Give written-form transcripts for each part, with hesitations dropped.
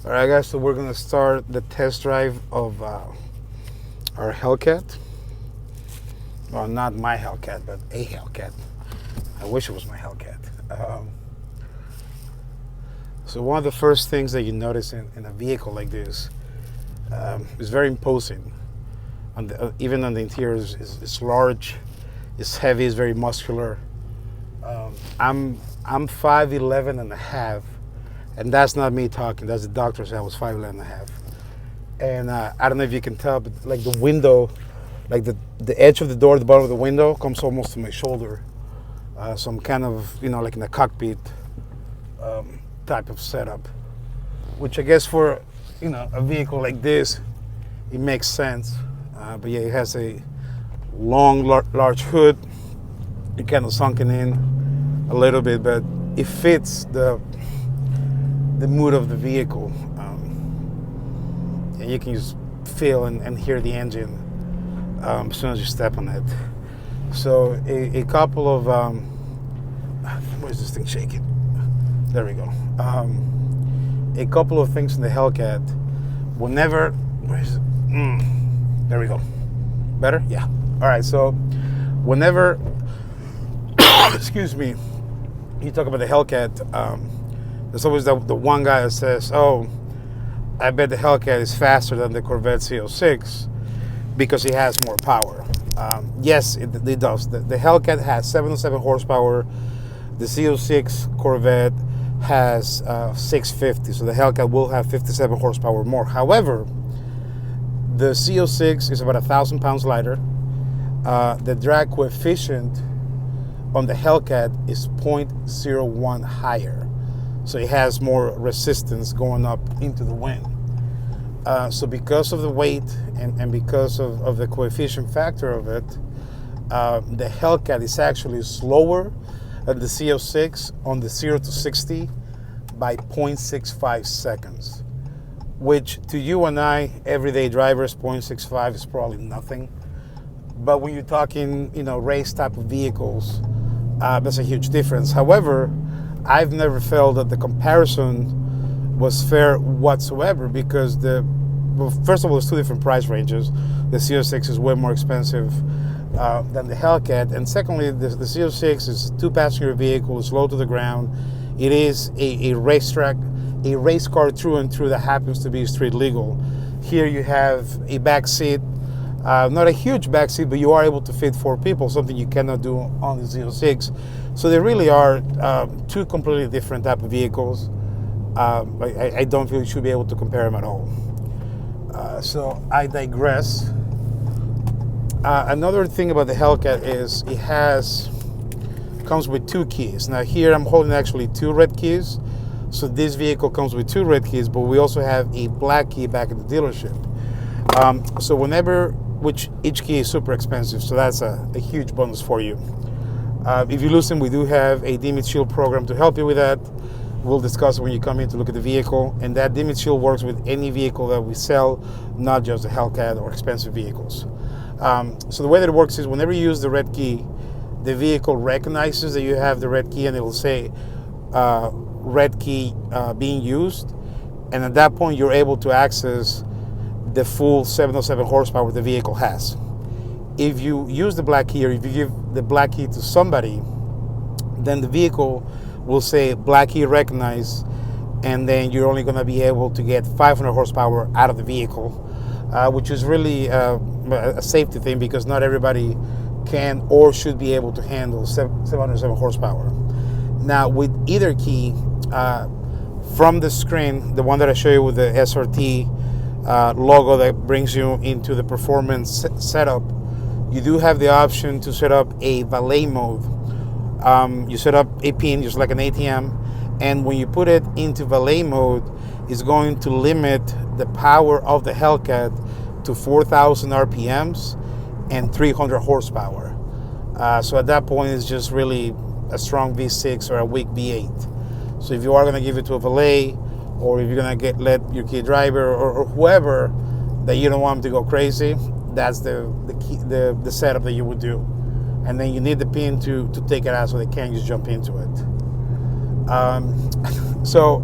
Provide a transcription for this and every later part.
All right, guys, so we're gonna start the test drive of our HellCat. Well, not my HellCat, but a HellCat. I wish it was my HellCat. So one of the first things that you notice in a vehicle like this is very imposing. Even on the interior, it's large, it's heavy, it's very muscular. I'm 5'11" and a half. And that's not me talking. That's the doctor said I was 5'11" and a half. And I don't know if you can tell, but like the window, like the edge of the door, the bottom of the window comes almost to my shoulder. So I'm kind of, like in a cockpit type of setup, which I guess for, a vehicle like this, it makes sense. But yeah, it has a long, large hood. It kind of sunken in a little bit, but it fits the mood of the vehicle. And you can just feel and hear the engine as soon as you step on it. So a couple of where's this thing shaking? There we go. A couple of things in the HellCat. Whenever, where's it? There we go. Better? Yeah. All right. So whenever, excuse me, you talk about the HellCat. There's always the one guy that says, "Oh, I bet the HellCat is faster than the Corvette CO6 because it has more power." Yes, it does. The HellCat has 707 horsepower. The CO6 Corvette has 650, so the HellCat will have 57 horsepower more. However, the CO6 is about 1,000 pounds lighter. The drag coefficient on the HellCat is 0.01 higher. So it has more resistance going up into the wind. So because of the weight and because of the coefficient factor of it, the HellCat is actually slower than the CO6 on the 0 to 60 by 0.65 seconds, which to you and I, everyday drivers, 0.65 is probably nothing. But when you're talking, race type of vehicles, that's a huge difference. However, I've never felt that the comparison was fair whatsoever because first of all, there's two different price ranges. The CO6 is way more expensive than the HellCat, and secondly, the CO6 is a two-passenger vehicle. It's low to the ground. It is a racetrack, a race car through and through that happens to be street legal. Here you have a back seat, not a huge back seat, but you are able to fit 4 people, something you cannot do on the CO6. So they really are two completely different type of vehicles. I don't feel you should be able to compare them at all. So I digress. Another thing about the HellCat is it comes with 2 keys. Now here I'm holding actually 2 red keys. So this vehicle comes with 2 red keys, but we also have a black key back at the dealership. So which each key is super expensive, so that's a huge bonus for you. If you listen, we do have a Damage Shield program to help you with that. We'll discuss when you come in to look at the vehicle, and that Damage Shield works with any vehicle that we sell, not just the HellCat or expensive vehicles. So the way that it works is whenever you use the red key, the vehicle recognizes that you have the red key and it will say red key being used, and at that point you're able to access the full 707 horsepower the vehicle has. If you use the black key or if you give the black key to somebody, then the vehicle will say black key recognized, and then you're only going to be able to get 500 horsepower out of the vehicle, which is really a safety thing because not everybody can or should be able to handle 707 horsepower. Now with either key, from the screen, the one that I show you with the SRT logo that brings you into the performance setup, you do have the option to set up a valet mode. You set up a pin just like an ATM, and when you put it into valet mode, it's going to limit the power of the HellCat to 4,000 RPMs and 300 horsepower. So at that point, it's just really a strong V6 or a weak V8. So if you are going to give it to a valet, or if you're going to let your key driver or whoever that you don't want them to go crazy, that's the setup that you would do. And then you need the pin to take it out so they can't just jump into it. So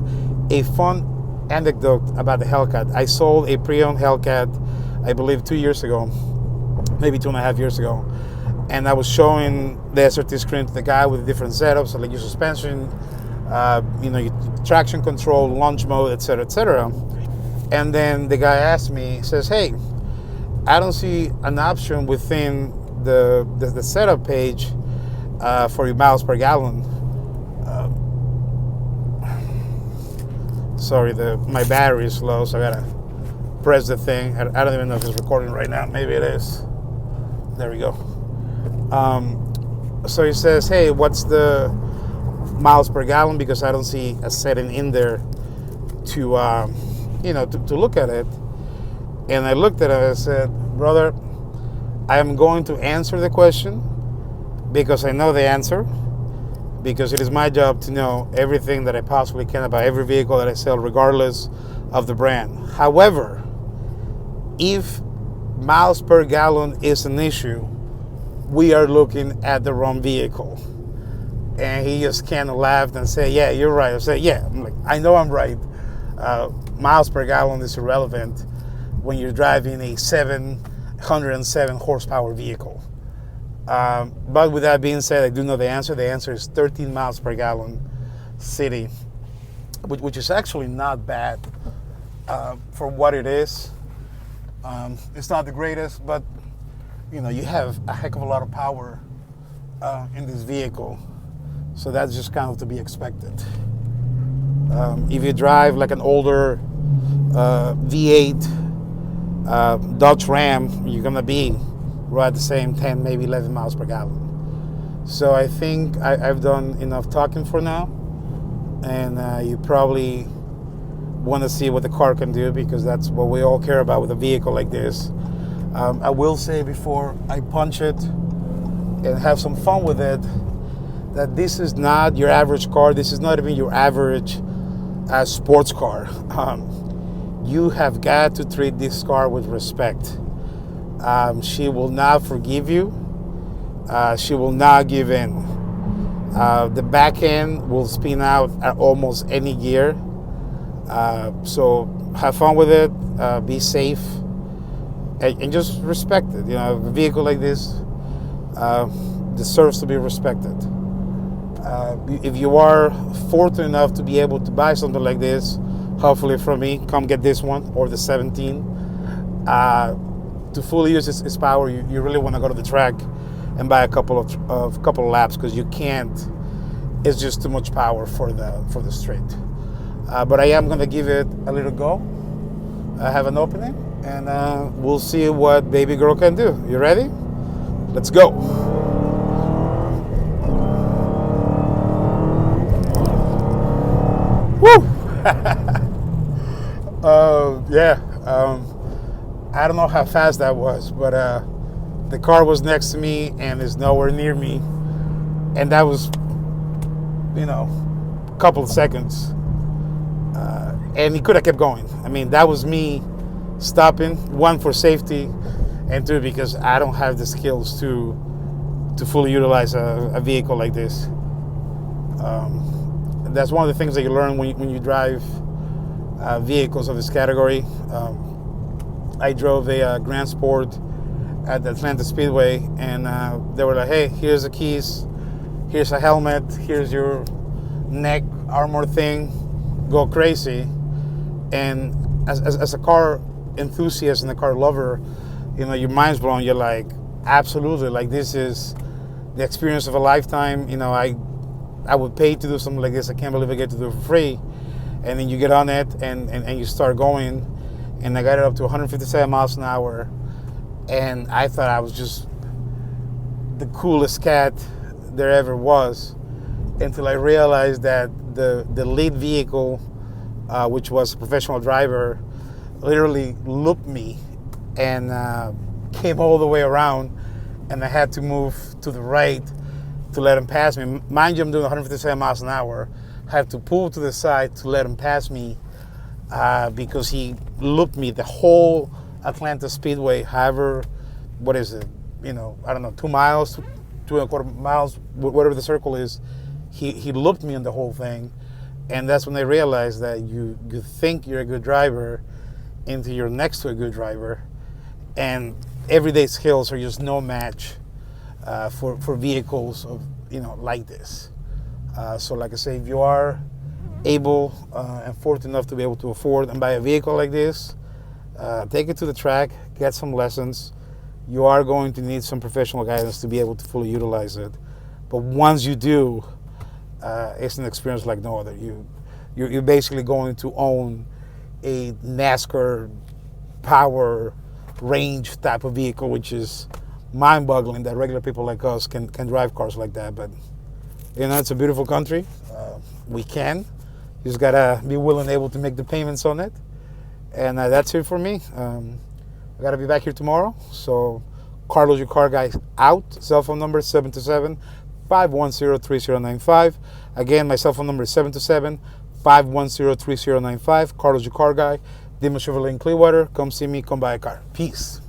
a fun anecdote about the HellCat. I sold a pre-owned HellCat, I believe 2 years ago, maybe 2.5 years ago, and I was showing the SRT screen to the guy with different setups, so like your suspension, your traction control, launch mode, etc., etc. And then the guy asked me, says, "Hey, I don't see an option within the setup page for your miles per gallon." Sorry, my battery is low, so I gotta press the thing. I don't even know if it's recording right now. Maybe it is. There we go. So he says, "Hey, what's the miles per gallon? Because I don't see a setting in there to look at it." And I looked at it and I said, "Brother, I am going to answer the question because I know the answer, because it is my job to know everything that I possibly can about every vehicle that I sell, regardless of the brand. However, if miles per gallon is an issue, we are looking at the wrong vehicle." And he just kind of laughed and said, "Yeah, you're right." I said, "Yeah." I'm like, "I know I'm right. Miles per gallon is irrelevant when you're driving a 707 horsepower vehicle." But with that being said, I do know the answer. The answer is 13 miles per gallon city, which is actually not bad for what it is. It's not the greatest, but you have a heck of a lot of power in this vehicle. So that's just kind of to be expected. If you drive like an older V8 Dodge Ram, you're gonna be right at the same 10, maybe 11 miles per gallon. So I think I've done enough talking for now, and you probably want to see what the car can do, because that's what we all care about with a vehicle like this. I will say before I punch it and have some fun with it, that this is not your average car. This is not even your average sports car. You have got to treat this car with respect. She will not forgive you. She will not give in. The back end will spin out at almost any gear. So have fun with it. Be safe, and just respect it. A vehicle like this deserves to be respected. If you are fortunate enough to be able to buy something like this, hopefully from me, come get this one or the 17. To fully use its power, you really want to go to the track and buy a couple of laps, because you can't. It's just too much power for the straight. But I am going to give it a little go. I have an opening, and we'll see what baby girl can do. You ready? Let's go. Woo! I don't know how fast that was, but the car was next to me and is nowhere near me, and that was, a couple of seconds, and he could have kept going. I mean, that was me stopping, one, for safety, and two, because I don't have the skills to fully utilize a vehicle like this. And that's one of the things that you learn when you drive vehicles of this category. I drove a Grand Sport at the Atlanta Speedway, and they were like, "Hey, here's the keys, here's a helmet, here's your neck armor thing, go crazy." And as a car enthusiast and a car lover, your mind's blown. You're like, absolutely, like this is the experience of a lifetime. I would pay to do something like this. I can't believe I get to do it for free. And then you get on it and you start going. And I got it up to 157 miles an hour. And I thought I was just the coolest cat there ever was, until I realized that the lead vehicle, which was a professional driver, literally looped me and came all the way around, and I had to move to the right to let him pass me. Mind you, I'm doing 157 miles an hour. I had to pull to the side to let him pass me because he looped me the whole Atlanta Speedway. However, what is it? I don't know, 2 miles, 2.25 miles, whatever the circle is. He looped me in the whole thing, And that's when I realized that you think you're a good driver until you're next to a good driver, and everyday skills are just no match for vehicles of like this. So like I say, if you are able and fortunate enough to be able to afford and buy a vehicle like this, take it to the track, get some lessons. You are going to need some professional guidance to be able to fully utilize it. But once you do, it's an experience like no other. You're basically going to own a NASCAR power range type of vehicle, which is mind-boggling that regular people like us can drive cars like that. But it's a beautiful country. We can. You just gotta be willing and able to make the payments on it. And that's it for me. I gotta be back here tomorrow. So Carlos, your car guy, out. Cell phone number 727-510-3095. Again, my cell phone number is 727-510-3095. Carlos, your car guy. Dimo Chevrolet in Clearwater. Come see me. Come buy a car. Peace.